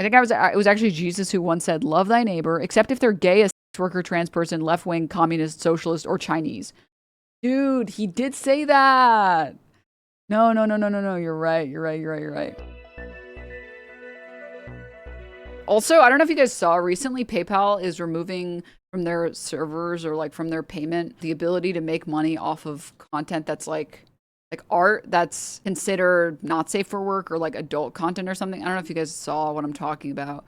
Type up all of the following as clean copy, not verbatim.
I think it was actually Jesus who once said, love thy neighbor, except if they're gay, a sex worker, trans person, left-wing, communist, socialist, or Chinese. Dude, he did say that. No, no, no, no, no, no. You're right. You're right. You're right. You're right. Also, I don't know if you guys saw recently, PayPal is removing from their servers or like from their payment the ability to make money off of content that's like art that's considered not safe for work or like adult content or something. I don't know if you guys saw what I'm talking about.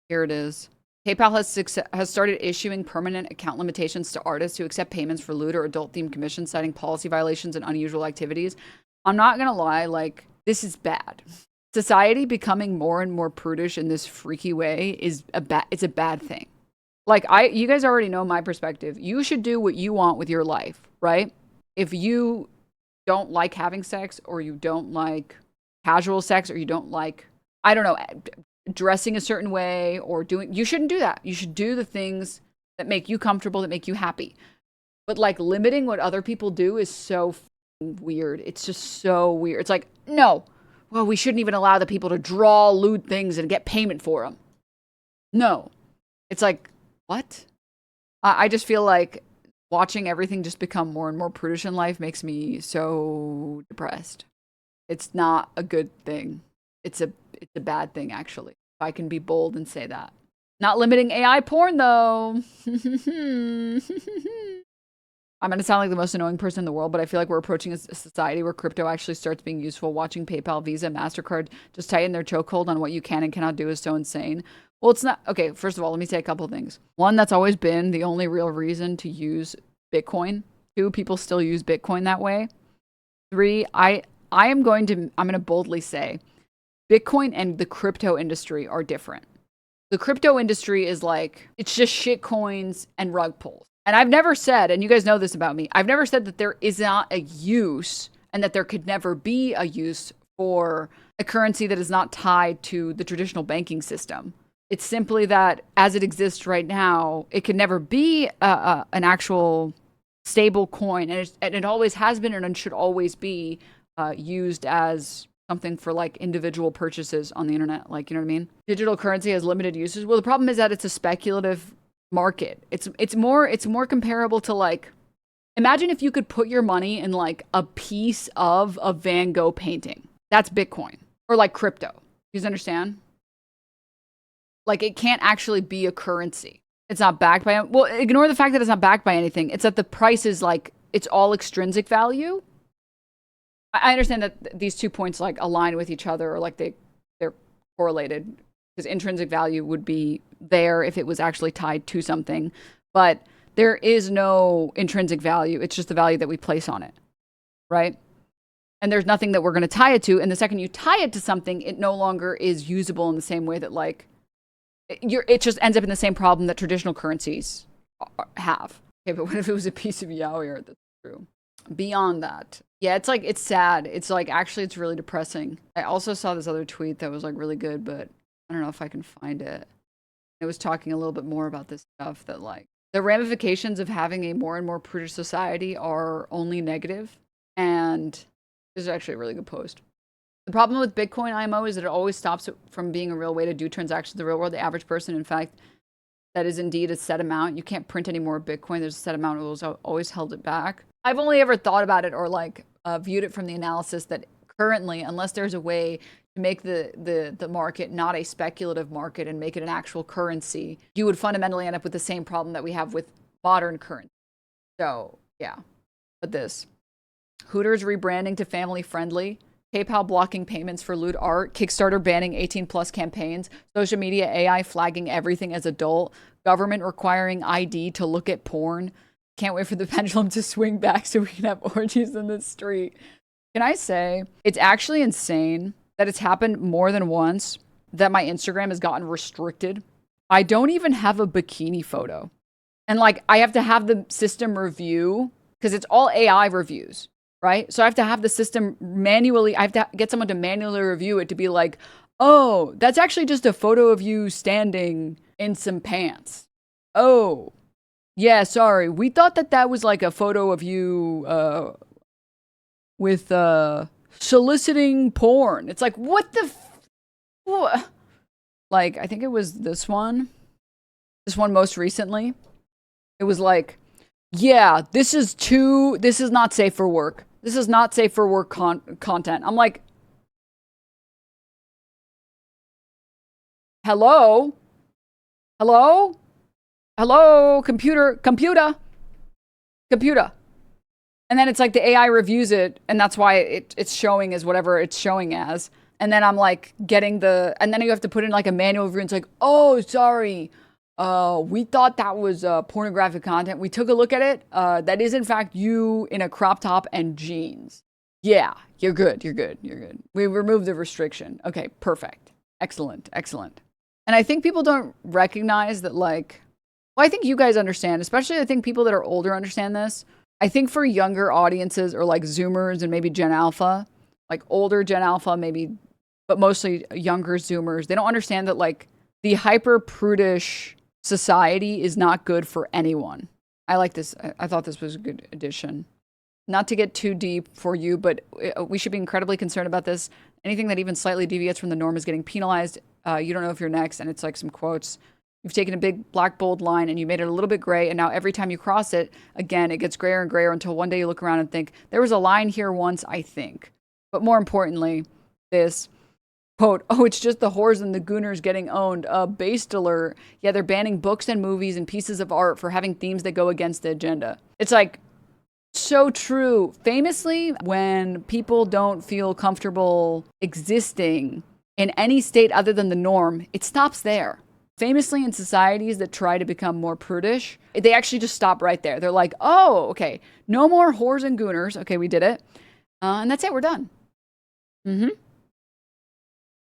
Here it is. PayPal has started issuing permanent account limitations to artists who accept payments for lewd or adult-themed commissions, citing policy violations and unusual activities. I'm not gonna lie, like, this is bad. Society becoming more and more prudish in this freaky way is it's a bad thing. Like, you guys already know my perspective. You should do what you want with your life, right? If you don't like having sex, or you don't like casual sex, or you don't like, I don't know, dressing a certain way, or you shouldn't do that. You should do the things that make you comfortable, that make you happy. But like limiting what other people do is so weird. It's just so weird. It's like, no, well, we shouldn't even allow the people to draw lewd things and get payment for them. No. It's like, what? I just feel like watching everything just become more and more prudish in life makes me so depressed. It's not a good thing. It's a bad thing, actually. If I can be bold and say that. Not limiting AI porn, though. I'm going to sound like the most annoying person in the world, but I feel like we're approaching a society where crypto actually starts being useful. Watching PayPal, Visa, MasterCard just tighten their chokehold on what you can and cannot do is so insane. Well, it's not. Okay, first of all, let me say a couple of things. One, that's always been the only real reason to use Bitcoin. Two, people still use Bitcoin that way. Three, I'm going to boldly say Bitcoin and the crypto industry are different. The crypto industry is like, it's just shit coins and rug pulls. And I've never said, and you guys know this about me, I've never said that there is not a use and that there could never be a use for a currency that is not tied to the traditional banking system. It's simply that as it exists right now, it could never be an actual stable coin. And it always has been and should always be used as something for like individual purchases on the internet. Like, you know what I mean? Digital currency has limited uses. Well, the problem is that it's a speculative market. It's more comparable to like, imagine if you could put your money in like a piece of a Van Gogh painting. That's Bitcoin. Or like crypto. You guys understand? Like, it can't actually be a currency. It's not backed by, well, ignore the fact that it's not backed by anything. It's that the price is like, it's all extrinsic value. I understand that these 2 points like align with each other, or like they're correlated, because intrinsic value would be there if it was actually tied to something. But there is no intrinsic value. It's just the value that we place on it, right? And there's nothing that we're going to tie it to. And the second you tie it to something, it no longer is usable in the same way that like, it just ends up in the same problem that traditional currencies have. Okay, but what if it was a piece of yaourt? That's true. Beyond that, yeah, it's like, it's sad. It's like, actually, it's really depressing. I also saw this other tweet that was like really good, but I don't know if I can find it. It was talking a little bit more about this stuff, that like the ramifications of having a more and more prudish society are only negative. And this is actually a really good post. The problem with Bitcoin IMO is that it always stops it from being a real way to do transactions in the real world. The average person, in fact, that is indeed a set amount. You can't print any more Bitcoin. There's a set amount. It was always held it back. I've only ever thought about it, or like viewed it from the analysis that currently, unless there's a way to make the market not a speculative market and make it an actual currency, you would fundamentally end up with the same problem that we have with modern currency. So yeah, but this Hooters rebranding to family friendly. PayPal blocking payments for lewd art, Kickstarter banning 18+ campaigns, social media AI flagging everything as adult, government requiring ID to look at porn. Can't wait for the pendulum to swing back so we can have orgies in the street. Can I say, it's actually insane that it's happened more than once that my Instagram has gotten restricted. I don't even have a bikini photo. And like, I have to have the system review, because it's all AI reviews. Right? So I have to have the system manually, I have to get someone to manually review it to be like, oh, that's actually just a photo of you standing in some pants. Oh, yeah, sorry. We thought that was like a photo of you with soliciting porn. It's like, what the what? Like, I think it was this one most recently. It was like, yeah, this is not safe for work. This is not safe for work content. I'm like, hello? Hello? Hello? Computer. And then it's like the AI reviews it, and that's why it's showing as whatever it's showing as. And then I'm like and then you have to put in like a manual review, and it's like, oh, sorry. We thought that was pornographic content. We took a look at it. That is in fact you in a crop top and jeans. Yeah, you're good. We removed the restriction. Okay, perfect. Excellent. And I think people don't recognize that, like, well, I think you guys understand, especially I think people that are older understand this. I think for younger audiences or like Zoomers and maybe Gen Alpha, like older Gen Alpha maybe, but mostly younger Zoomers, they don't understand that like the hyper prudish society is not good for anyone. I like this. I thought this was a good addition. Not to get too deep for you, but we should be incredibly concerned about this. Anything that even slightly deviates from the norm is getting penalized. You don't know if you're next. And it's like some quotes. You've taken a big black bold line and you made it a little bit gray. And now every time you cross it, again, it gets grayer and grayer until one day you look around and think, there was a line here once, I think. But more importantly, this quote, oh, it's just the whores and the gooners getting owned. Based alert. Yeah, they're banning books and movies and pieces of art for having themes that go against the agenda. It's like, so true. Famously, when people don't feel comfortable existing in any state other than the norm, it stops there. Famously, in societies that try to become more prudish, they actually just stop right there. They're like, oh, okay, no more whores and gooners. Okay, we did it. And that's it, we're done.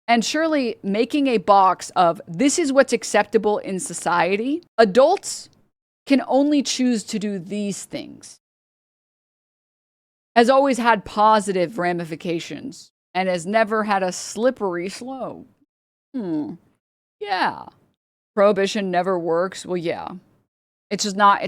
And surely making a box of this is what's acceptable in society, adults can only choose to do these things, has always had positive ramifications and has never had a slippery slope. Yeah. Prohibition never works. Well, yeah. It's just not.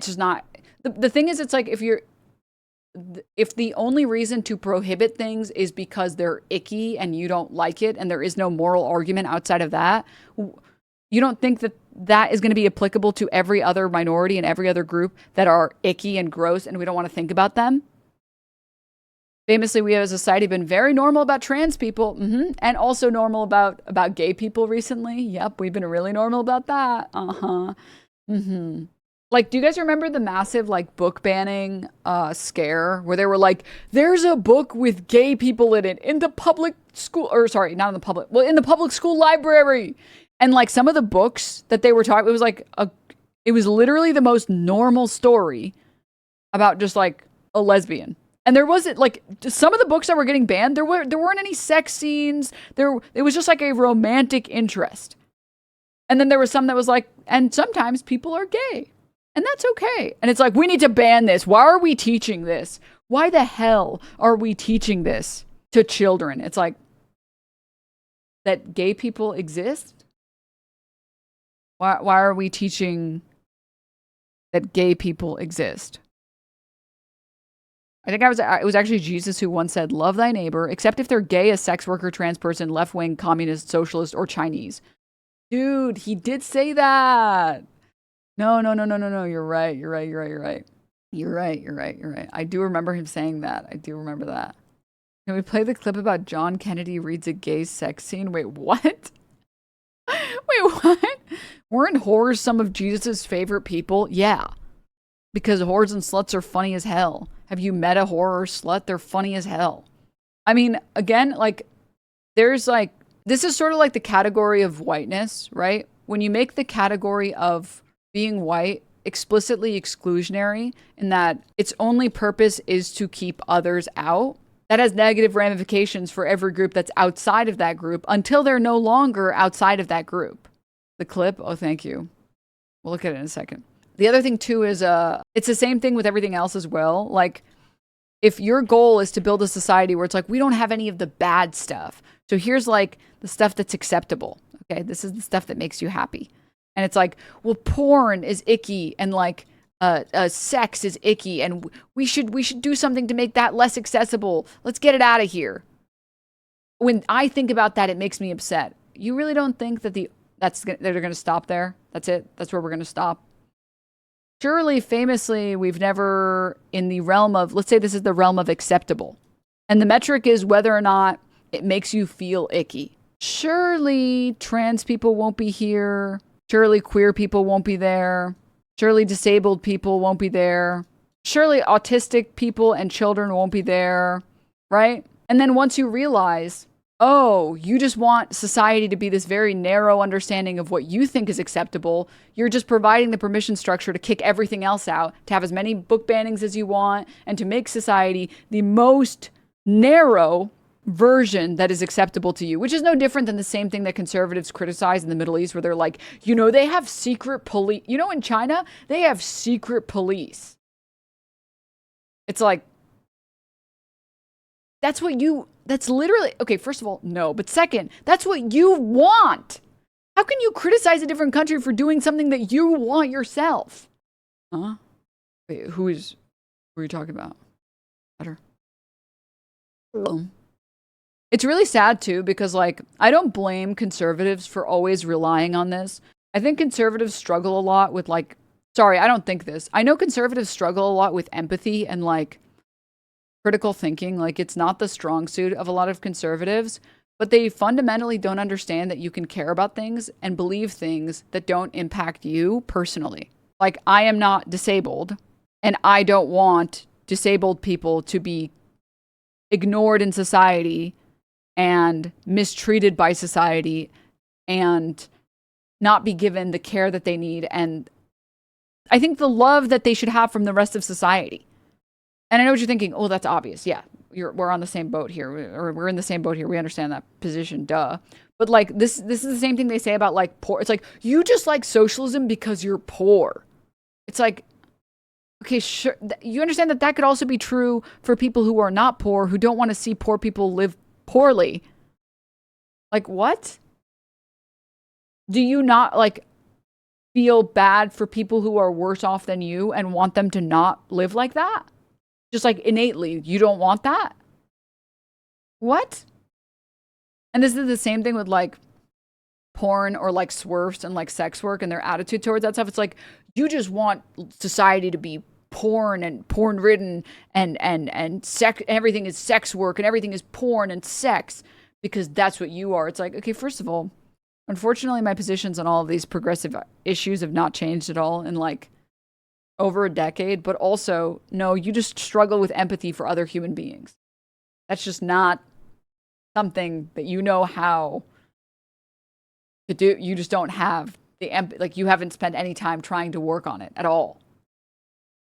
The thing is, it's like if the only reason to prohibit things is because they're icky and you don't like it and there is no moral argument outside of that, you don't think that is going to be applicable to every other minority and every other group that are icky and gross and we don't want to think about them? Famously, we as a society have been very normal about trans people, and also normal about gay people recently. Yep, we've been really normal about that. Like, do you guys remember the massive like book banning scare where they were like, there's a book with gay people in it in the public school, or sorry, not in the public, well, in the public school library. And like some of the books that they were talking, it was literally the most normal story about just like a lesbian. And there wasn't like some of the books that were getting banned, there weren't any sex scenes. It was just like a romantic interest. And then there was some that was like, and sometimes people are gay. And that's okay. And it's like, we need to ban this. Why are we teaching this? Why the hell are we teaching this to children? It's like, that gay people exist? Why are we teaching that gay people exist? I think it was actually Jesus who once said, love thy neighbor, except if they're gay, a sex worker, trans person, left-wing, communist, socialist, or Chinese. Dude, he did say that. No. You're right. I do remember him saying that. I do remember that. Can we play the clip about John Kennedy reads a gay sex scene? Wait, what? Wait, what? Weren't whores some of Jesus's favorite people? Yeah. Because whores and sluts are funny as hell. Have you met a whore or slut? They're funny as hell. I mean, again, like, there's like, this is sort of like the category of whiteness, right? When you make the category of being white explicitly exclusionary in that its only purpose is to keep others out, that has negative ramifications for every group that's outside of that group until they're no longer outside of that group. The clip? Oh, thank you. We'll look at it in a second. The other thing too is it's the same thing with everything else as well. Like, if your goal is to build a society where it's like, we don't have any of the bad stuff. So here's like the stuff that's acceptable. Okay, this is the stuff that makes you happy. And it's like, well, porn is icky and like sex is icky and we should do something to make that less accessible. Let's get it out of here. When I think about that, it makes me upset. You really don't think that the they're going to stop there. That's it. That's where we're going to stop. Surely, famously, we've never, in the realm of, let's say this is the realm of acceptable. And the metric is whether or not it makes you feel icky. Surely, trans people won't be here. Surely, queer people won't be there. Surely, disabled people won't be there. Surely, autistic people and children won't be there. Right? And then once you realize, oh, you just want society to be this very narrow understanding of what you think is acceptable. You're just providing the permission structure to kick everything else out, to have as many book bannings as you want, and to make society the most narrow version that is acceptable to you, which is no different than the same thing that conservatives criticize in the Middle East, where they're like, they have secret police. In China, they have secret police. It's like, that's literally, okay, first of all, no. But second, that's what you want. How can you criticize a different country for doing something that you want yourself? Huh? Wait, who are you talking about? Better. It's really sad too, because I don't blame conservatives for always relying on this. I think conservatives struggle a lot with I don't think this. I know conservatives struggle a lot with empathy and critical thinking. It's not the strong suit of a lot of conservatives, but they fundamentally don't understand that you can care about things and believe things that don't impact you personally. I am not disabled, and I don't want disabled people to be ignored in society and mistreated by society and not be given the care that they need. And I think the love that they should have from the rest of society. And I know what you're thinking. Oh, that's obvious. Yeah, we're on the same boat here, or we're in the same boat here. We understand that position, duh. But this is the same thing they say about poor. It's you just like socialism because you're poor. It's okay, sure. You understand that could also be true for people who are not poor, who don't want to see poor people live poorly. What? Do you not feel bad for people who are worse off than you and want them to not live like that? Just innately, you don't want that? What? And this is the same thing with porn or swerfs and sex work and their attitude towards that stuff. It's you just want society to be porn and porn ridden and sex. Everything is sex work and everything is porn and sex because that's what you are. It's okay, first of all, unfortunately, my positions on all of these progressive issues have not changed at all in over a decade, but also, no, you just struggle with empathy for other human beings. That's just not something that you know how to do. You just don't have the you haven't spent any time trying to work on it at all.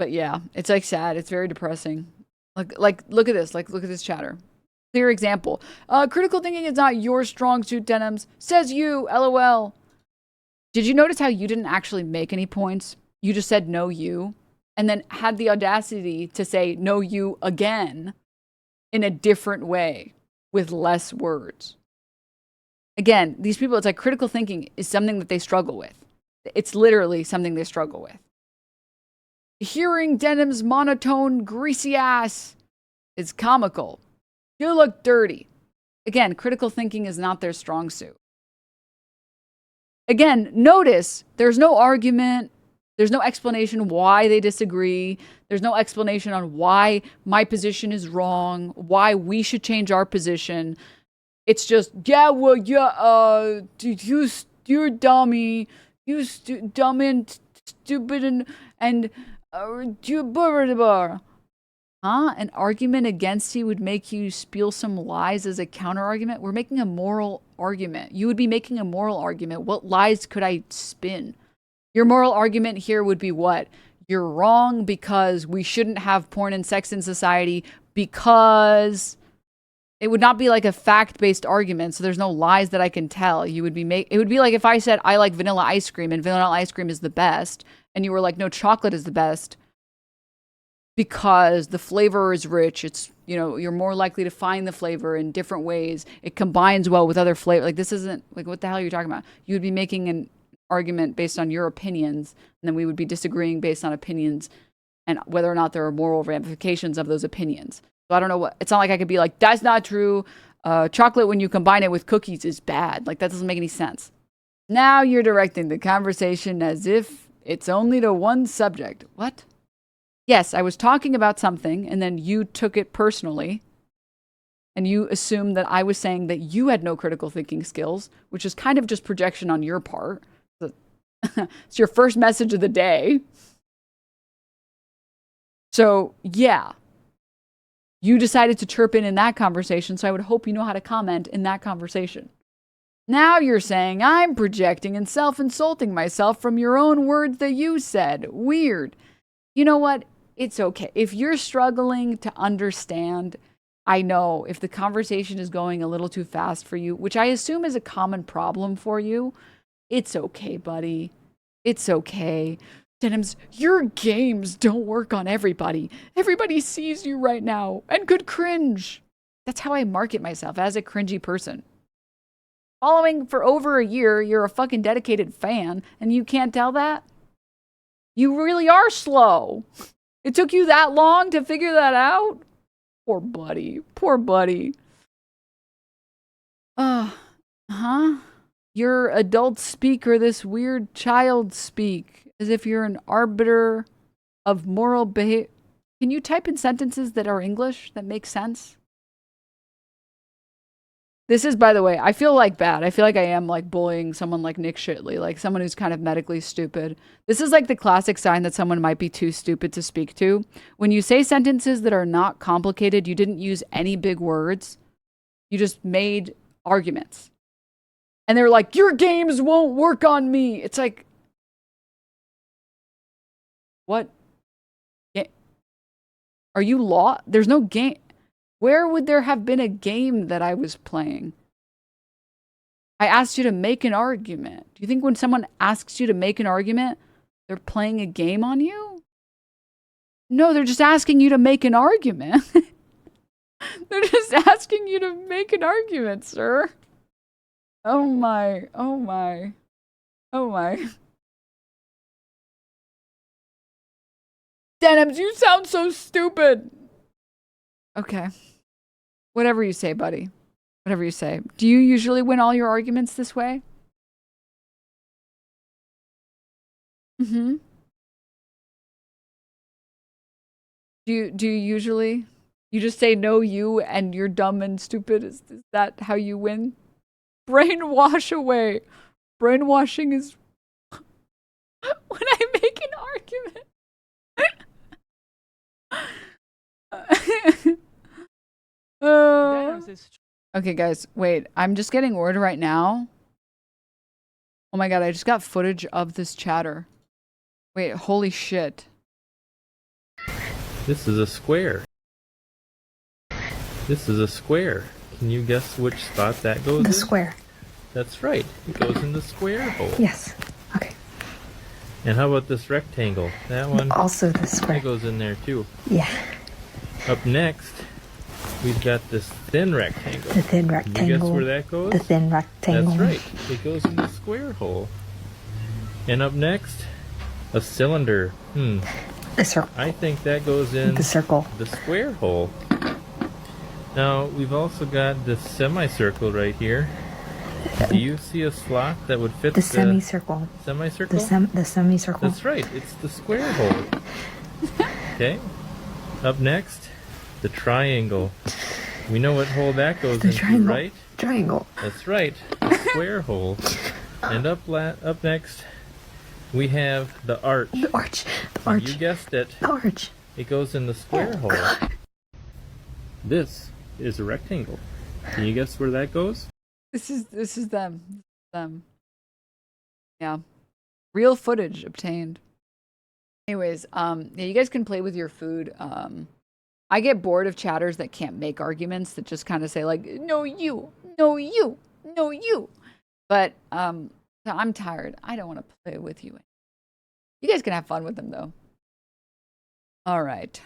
But yeah, it's sad. It's very depressing. Look at this. Look at this chatter. Clear example. Critical thinking is not your strong suit, Denims. Says you, LOL. Did you notice how you didn't actually make any points? You just said no you, and then had the audacity to say no you again in a different way with less words. Again, these people, it's critical thinking is something that they struggle with. It's literally something they struggle with. Hearing Denim's monotone greasy ass is comical. You look dirty. Again, critical thinking is not their strong suit. Again, notice there's no argument. There's no explanation why they disagree. There's no explanation on why my position is wrong, why we should change our position. It's just, you're dummy, dumb and stupid and an argument against you would make you spiel some lies as a counter argument. We're making a moral argument. You would be making a moral argument. What lies could I spin? Your moral argument here would be what? You're wrong because we shouldn't have porn and sex in society because it would not be a fact-based argument. So there's no lies that I can tell. It would be if I said I like vanilla ice cream and vanilla ice cream is the best. And you were no, chocolate is the best because the flavor is rich. It's, you're more likely to find the flavor in different ways. It combines well with other flavors. This isn't what the hell are you talking about? You would be making an argument based on your opinions, and then we would be disagreeing based on opinions and whether or not there are moral ramifications of those opinions. So I don't know it's not I could be that's not true. Chocolate when you combine it with cookies is bad. That doesn't make any sense. Now you're directing the conversation as if it's only to one subject. What? Yes, I was talking about something, and then you took it personally, and you assumed that I was saying that you had no critical thinking skills, which is kind of just projection on your part. It's your first message of the day. So, yeah. You decided to chirp in that conversation, so I would hope you know how to comment in that conversation. Now you're saying I'm projecting and self-insulting myself from your own words that you said. Weird. You know what? It's okay. If you're struggling to understand, I know if the conversation is going a little too fast for you, which I assume is a common problem for you, it's okay, buddy. It's okay. Denims, your games don't work on everybody. Everybody sees you right now and could cringe. That's how I market myself, as a cringy person. Following for over a year, you're a fucking dedicated fan, and you can't tell that? You really are slow. It took you that long to figure that out? Poor buddy. Poor buddy. Huh? You're adult speak or this weird child speak, as if you're an arbiter of moral behavior. Can you type in sentences that are English that make sense? This is, by the way, I feel like bad. I feel like I am like bullying someone like Nick Shitley, like someone who's kind of medically stupid. This is like the classic sign that someone might be too stupid to speak to. When you say sentences that are not complicated, you didn't use any big words. You just made arguments. And they're like, your games won't work on me. It's like, what? Are you There's no game. Where would there have been a game that I was playing? I asked you to make an argument. Do you think when someone asks you to make an argument, they're playing a game on you? No, they're just asking you to make an argument. They're just asking you to make an argument, sir. Oh my, oh my, oh my. Denims, you sound so stupid. Okay. Whatever you say, buddy. Whatever you say. Do you usually win all your arguments this way? Mm-hmm. Do you usually? You just say no, you, and you're dumb and stupid? Is that how you win? Brainwash away. Brainwashing is when I make an argument. Okay, guys, wait. I'm just getting word right now. Oh my god, I just got footage of this chatter. Wait, holy shit. This is a square. This is a square. Can you guess which spot that goes in? The square. That's right. It goes in the square hole. Yes. Okay. And how about this rectangle? That one? Also the square. That goes in there too. Yeah. Up next, we've got this thin rectangle. The thin rectangle. Can you guess where that goes? The thin rectangle. That's right. It goes in the square hole. And up next, a cylinder. The circle. I think that goes in the circle. The square hole. Now, we've also got this semicircle right here. Do you see a slot that would fit the semicircle? Semicircle? The semicircle. That's right. It's the square hole. Okay. Up next, the triangle. We know what hole that goes into, triangle. right? Triangle. That's right. The square hole. And up next, we have the arch. The arch. The arch. You guessed it. The arch. It goes in the square hole. God. This is a rectangle. Can you guess where that goes? This is them. Yeah. Real footage obtained. Anyways, yeah, you guys can play with your food. I get bored of chatters that can't make arguments, that just kind of say like, no you, no you, no you. But I'm tired. I don't want to play with you. You guys can have fun with them though. All right.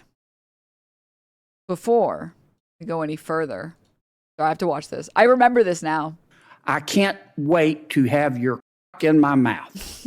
Before we go any further, so I have to watch this. I remember this now. I can't wait to have your in my mouth.